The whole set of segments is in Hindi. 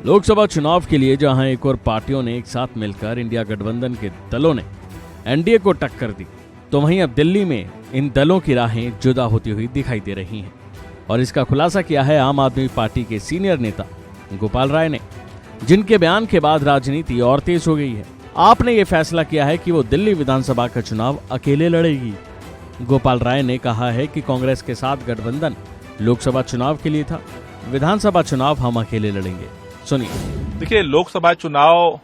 लोकसभा चुनाव के लिए जहां एक और पार्टियों ने एक साथ मिलकर इंडिया गठबंधन के दलों ने एनडीए को टक्कर दी, तो वहीं अब दिल्ली में इन दलों की राहें जुदा होती हुई दिखाई दे रही हैं। और इसका खुलासा किया है आम आदमी पार्टी के सीनियर नेता गोपाल राय ने, जिनके बयान के बाद राजनीति और तेज हो गई है। आपने ये फैसला किया है कि वो दिल्ली विधानसभा का चुनाव अकेले लड़ेगी। गोपाल राय ने कहा है कि कांग्रेस के साथ गठबंधन लोकसभा चुनाव के लिए था, विधानसभा चुनाव हम अकेले लड़ेंगे। सुनिए। देखिए, लोकसभा चुनाव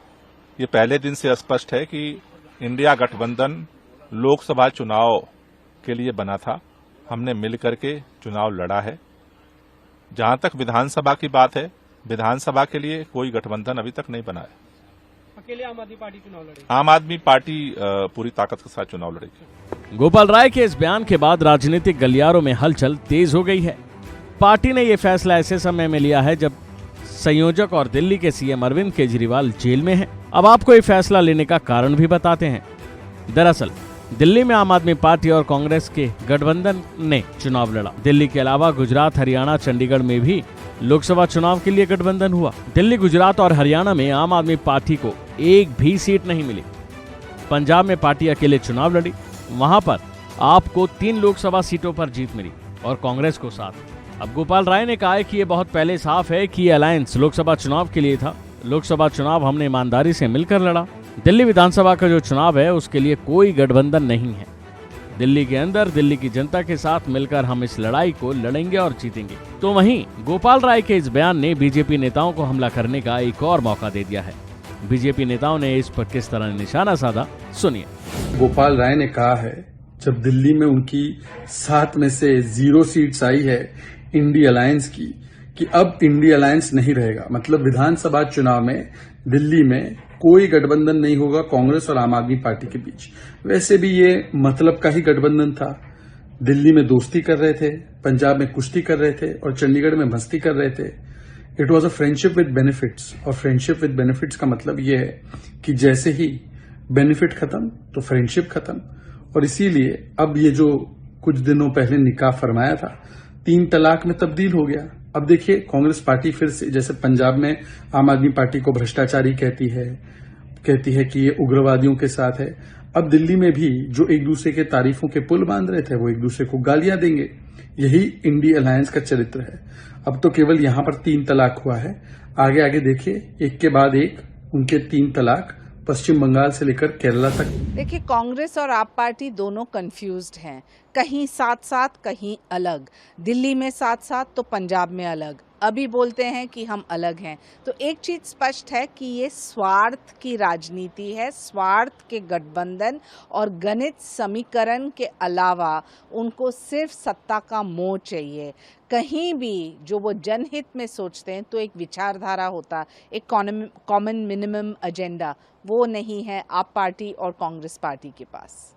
ये पहले दिन से स्पष्ट है कि इंडिया गठबंधन लोकसभा चुनाव के लिए बना था। हमने मिल करके चुनाव लड़ा है। जहां तक विधानसभा की बात है, विधानसभा के लिए कोई गठबंधन अभी तक नहीं बना है। अकेले आम आदमी पार्टी चुनाव लड़ेगी। आम आदमी पार्टी पूरी ताकत के साथ चुनाव लड़ेगी। गोपाल राय के इस बयान के बाद राजनीतिक गलियारों में हलचल तेज हो गई है। पार्टी ने यह फैसला ऐसे समय में लिया है जब संयोजक और दिल्ली के सीएम अरविंद केजरीवाल जेल में हैं। अब आपको ये फैसला लेने का कारण भी बताते हैं। दरअसल दिल्ली में आम आदमी पार्टी और कांग्रेस के गठबंधन ने चुनाव लड़ा। दिल्ली के अलावा गुजरात, हरियाणा, चंडीगढ़ में भी लोकसभा चुनाव के लिए गठबंधन हुआ। दिल्ली, गुजरात और हरियाणा में आम आदमी पार्टी को एक भी सीट नहीं मिली। पंजाब में पार्टी अकेले चुनाव लड़ी, वहां पर आपको 3 लोकसभा सीटों पर जीत मिली और कांग्रेस को 7। अब गोपाल राय ने कहा है कि ये बहुत पहले साफ है कि ये अलायंस लोकसभा चुनाव के लिए था। लोकसभा चुनाव हमने ईमानदारी से मिलकर लड़ा। दिल्ली विधानसभा का जो चुनाव है उसके लिए कोई गठबंधन नहीं है। दिल्ली के अंदर दिल्ली की जनता के साथ मिलकर हम इस लड़ाई को लड़ेंगे और जीतेंगे। तो वहीं गोपाल राय के इस बयान ने बीजेपी नेताओं को हमला करने का एक और मौका दे दिया है। बीजेपी नेताओं ने इस पर किस तरह निशाना साधा, सुनिए। गोपाल राय ने कहा है जब दिल्ली में उनकी 7 में से 0 सीट्स आई है इंडी अलायंस की, कि अब इंडी अलायंस नहीं रहेगा। मतलब विधानसभा चुनाव में दिल्ली में कोई गठबंधन नहीं होगा कांग्रेस और आम आदमी पार्टी के बीच। वैसे भी ये मतलब का ही गठबंधन था। दिल्ली में दोस्ती कर रहे थे, पंजाब में कुश्ती कर रहे थे और चंडीगढ़ में मस्ती कर रहे थे। It was a friendship with benefits. और फ्रेंडशिप विद बेनिफिट्स का मतलब ये है कि जैसे ही बेनिफिट खत्म तो फ्रेंडशिप खत्म। और इसीलिए अब ये जो कुछ दिनों पहले निकाह फरमाया था 3 तलाक में तब्दील हो गया। अब देखिए, कांग्रेस पार्टी फिर से, जैसे पंजाब में आम आदमी पार्टी को भ्रष्टाचारी कहती है कि ये उग्रवादियों के साथ है। अब दिल्ली में भी जो एक दूसरे के तारीफों के पुल बांध रहे थे वो एक दूसरे को गालियां देंगे। यही इंडी अलायंस का चरित्र है। अब तो केवल यहां पर 3 तलाक हुआ है। आगे आगे देखिए, एक के बाद एक उनके 3 तलाक पश्चिम बंगाल से लेकर केरला तक। देखिए, कांग्रेस और आप पार्टी दोनों कंफ्यूज्ड हैं। कहीं साथ साथ, कहीं अलग। दिल्ली में साथ साथ तो पंजाब में अलग। अभी बोलते हैं कि हम अलग हैं। तो एक चीज स्पष्ट है कि ये स्वार्थ की राजनीति है, स्वार्थ के गठबंधन और गणित समीकरण के अलावा उनको सिर्फ सत्ता का मोह चाहिए। कहीं भी जो वो जनहित में सोचते हैं तो एक विचारधारा होता, एक कॉमन मिनिमम एजेंडा, वो नहीं है आप पार्टी और कांग्रेस पार्टी के पास।